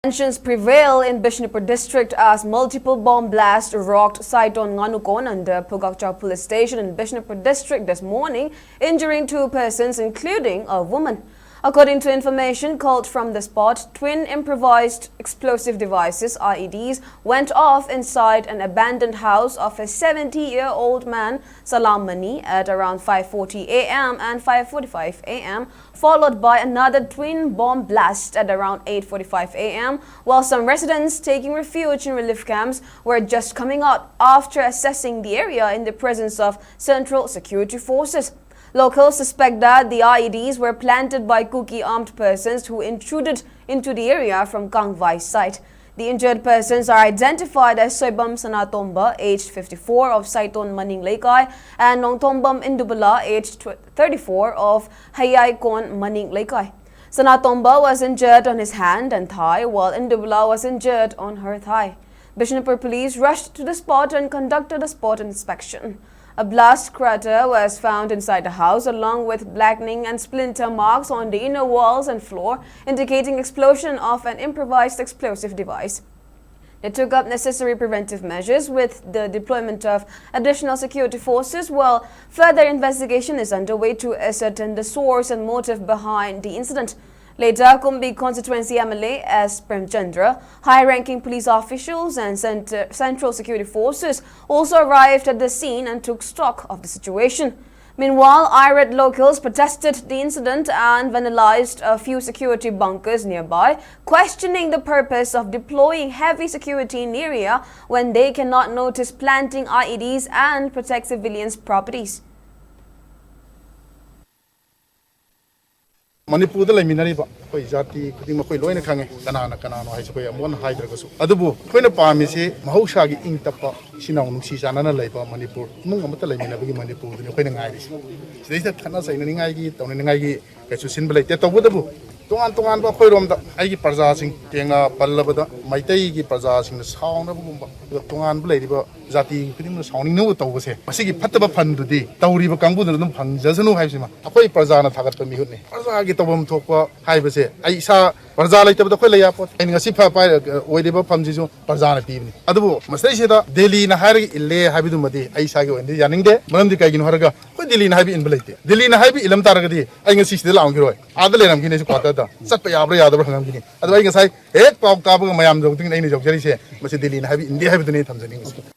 Tensions prevail in Manipur district as multiple bomb blasts rocked Saiton Nganukon under Pugakcha police station in Manipur district this morning, injuring 2 persons including a woman. According to information called from the spot, twin improvised explosive devices (IEDs) went off inside an abandoned house of a 70-year-old man, Salam Mani, at around 5:40 a.m. and 5:45 a.m., followed by another twin bomb blast at around 8:45 a.m., while some residents taking refuge in relief camps were just coming out after assessing the area in the presence of Central Security Forces. Locals suspect that the IEDs were planted by Kuki armed persons who intruded into the area from Kangwai site. The injured persons are identified as Soibam Sanatomba, aged 54, of Saiton Maning Laikai, and Nongtombam Indubala, aged 34, of Hayai Maning Laikai. Sanatomba was injured on his hand and thigh, while Indubala was injured on her thigh. Manipur police rushed to the spot and conducted a spot inspection. A blast crater was found inside the house, along with blackening and splinter marks on the inner walls and floor, indicating explosion of an improvised explosive device. They took up necessary preventive measures with the deployment of additional security forces, while further investigation is underway to ascertain the source and motive behind the incident. Later, Kumbi constituency MLA S. Premchandra, high-ranking police officials and Central Security Forces also arrived at the scene and took stock of the situation. Meanwhile, irate locals protested the incident and vandalized a few security bunkers nearby, questioning the purpose of deploying heavy security in the area when they cannot notice planting IEDs and protect civilians' properties. Manipur the Laminariba, Jati, Kutimako, Kange, Kanano, I say, one hydrogus. Adubu, when a parmisi, Mahoshagi Intapa, Shinon, Sisana Labor, Manipur, Mungamata Laminabi, Manipur, the Queen Irish. They said Tanas and Nagi, Tonanagi, as you simulate that of Wudabu. Tuan Bakorum, the Agi Pazasing, Tenga, Palabada, Maitegi Pazasing, the sound of Tuan Blade, Zati, Kudim, sounding no to say. Masiki Pataba Pandu, Tauriba Kambu, and Pang, doesn't know Hajima. A quay Pazana Tagatami. Pazagi Tobum Topa, Hibase. I saw Pazala to the Qualia, and a Sipa, Wediba Pamzizo, Pazana Pini. Adu, Mastasha, Delhi in a Harry, Ile Habidumadi, Aisago, and the Yaninde, Mandika in Horga, what Delhi in Habi in Blade. Delhi in Habi, Ilam Taragadi, I can see the Langroy. Other than Guinness Quata, Sapayabri, other Hangini. Otherwise, I hate Pop Cabo, Mayam, don't think any of Jerry, but Delhi in Habi, in the Habitanate.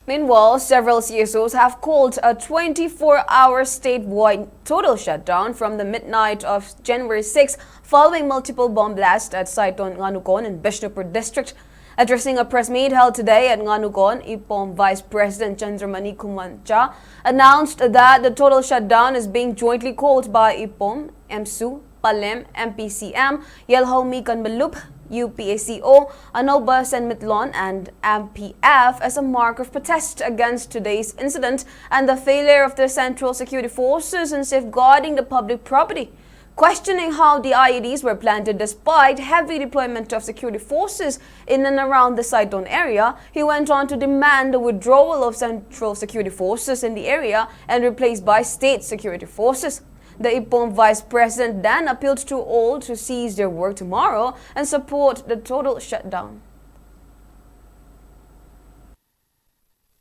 Meanwhile, several CSOs have called a 24-hour statewide total shutdown from the midnight of January 6 following multiple bomb blasts at Saiton Nganukon in Manipur district. Addressing a press meet held today at Nganukon, IPOM Vice President Chandramani Kumancha announced that the total shutdown is being jointly called by IPOM, MSU, Palem, MPCM, Yelhomi Kanmalup, UPACO, Anobas and Mitlon and MPF as a mark of protest against today's incident and the failure of the Central Security Forces in safeguarding the public property. Questioning how the IEDs were planted despite heavy deployment of security forces in and around the Saiton area, he went on to demand the withdrawal of Central Security Forces in the area and replaced by state security forces. The IPOM Vice President then appealed to all to cease their work tomorrow and support the total shutdown.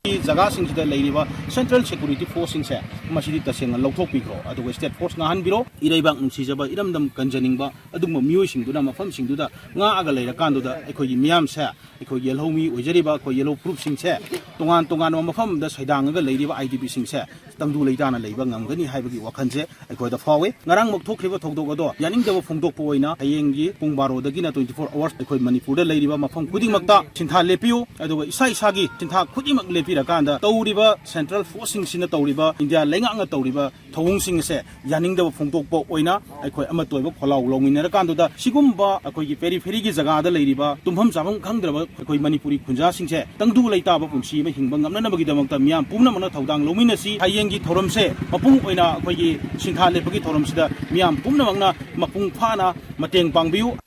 Zaga sing sida leiriba Central Security Force sing se masidi taseng lokthok pikro adu state force ngahan biro ireibang nungsijaba iramdam kanjaningba adum mioi singduna mafam singduda nga aga leira kanduda ekoi miyam se ekoi yelhomi ojariba ko yellow proof sing se tongan mafam da saidang aga leiriba IDP sing se tangdu leidana leiba ngamgani haibagi wakhanse ekoi da fawe ngarang mokthokriba thogdog ado yaningdaba phongdokpo oina hayenggi pung 12 dagina 24 hours ekoi Manipur da leiriba mafam kudingmakta sintha lepiu adu isagi sintha khudimak lepi Kanda Tauriba Central Forcing Sina Tauriba India Lenga Tauriba Tong Sing se Yaning the Fungtok Oina Akoi Amatoiba Polau Long in Rakanda Sigumba Akoi Periphery Zaga the Ladyba Tumham Savang Kangrava Akoi Manipuri Kunja Sing se Tangdu Laitaba from Shima Hingbang Namagidamata Miam Punamana Todang Luminasi Hayengi Toromse Mapung Oina Akoi Shinka Lepaki Toromsida Miam Punamana Mapung Pana Mateng Pangbiu